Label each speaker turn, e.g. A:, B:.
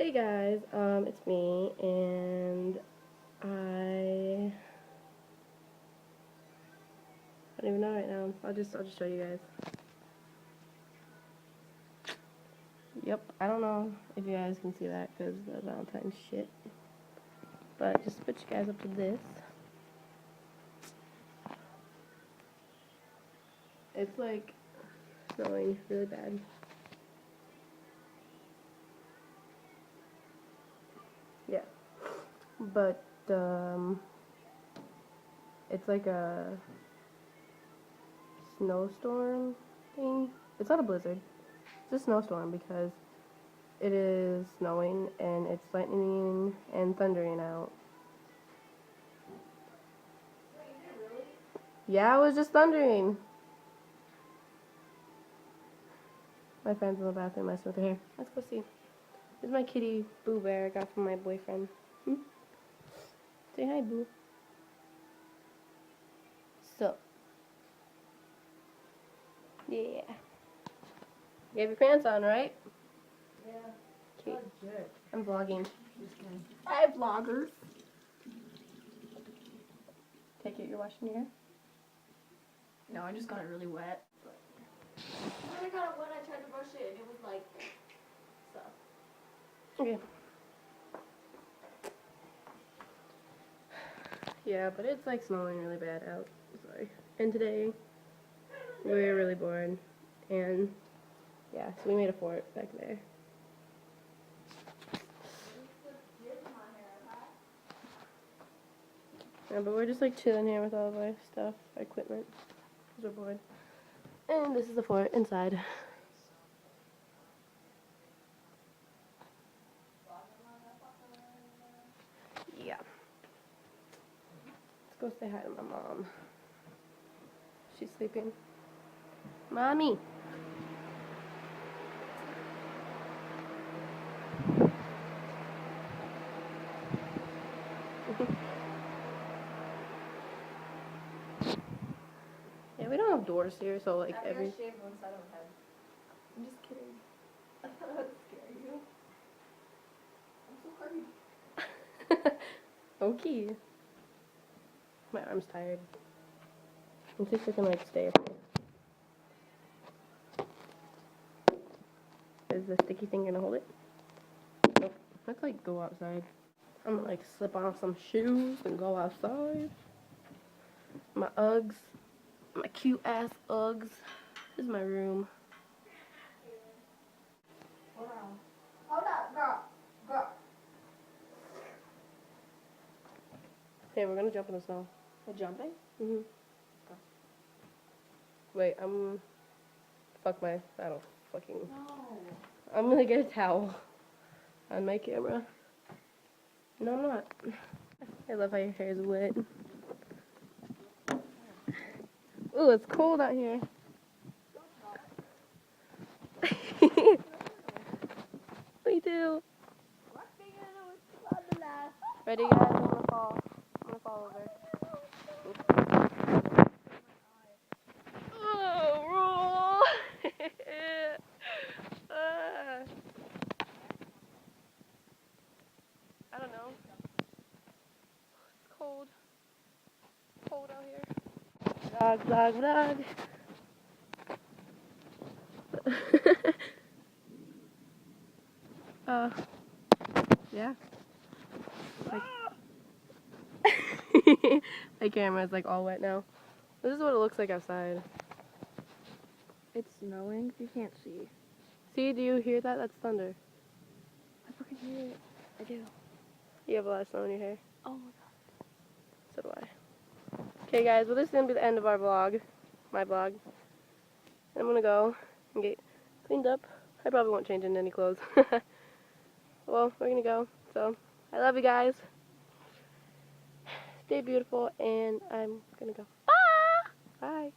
A: Hey guys, it's me, and I don't even know right now. I'll just show you guys. Yep, I don't know if you guys can see that because the Valentine's shit. But just to put you guys up to this. It's like snowing really bad. Yeah. But it's like a snowstorm thing. It's not a blizzard. It's a snowstorm because it is snowing and it's lightning and thundering out. Yeah, it was just thundering. My friend's in the bathroom messing with her hair. Let's go see. This is my kitty Boo Bear I got from my boyfriend. Say hi, Boo. So. Yeah. You have your pants on, right?
B: Yeah.
A: Okay. I'm vlogging.
B: Hi, vloggers.
A: Take it, you're washing your hair?
B: No, I just got it really wet. When I got it wet, I tried to brush it, and it was like stuff.
A: Okay. Yeah, but it's like snowing really bad out. Sorry. And today, we were really bored. And, yeah, so we made a fort back there. Yeah, but we're just like chilling here with all of our stuff, our equipment, because we're bored. And this is the fort inside. Yeah. Let's go say hi to my mom. She's sleeping. Mommy! Yeah, we don't have doors here, so like every...
B: shaved one side of my head. I'm just kidding. I thought I would scare you. I'm so hungry.
A: Okay. My arm's tired. Let's see if we can like stay up here. Is the sticky thing gonna hold it? Nope. Let's like go outside. I'm gonna like slip on some shoes and go outside. My Uggs. My cute ass Uggs. This is my room.
B: Hold up, girl.
A: Hey, we're gonna jump in the snow.
B: We're jumping?
A: Mhm.
B: Go.
A: Wait, fuck my, I don't fucking,
B: No.
A: I'm gonna get a towel on my camera. No, I'm not. I love how your hair is wet. Ooh, it's cold out here. Me too. Ready, guys? I'm gonna fall. I'm gonna fall over. Oh, roll! I don't know. It's cold. Cold out here. Vlog. Yeah. Like my camera is like all wet now. This is what it looks like outside.
B: It's snowing. You can't see.
A: See, do you hear that? That's thunder.
B: I fucking hear it. I do.
A: You have a lot of snow in your hair.
B: Oh my god.
A: So do I. Okay, guys. Well, this is gonna be the end of our vlog. My vlog. I'm gonna go and get cleaned up. I probably won't change into any clothes. Well, we're gonna go. So, I love you guys. Stay beautiful, and I'm gonna go. Bye! Bye.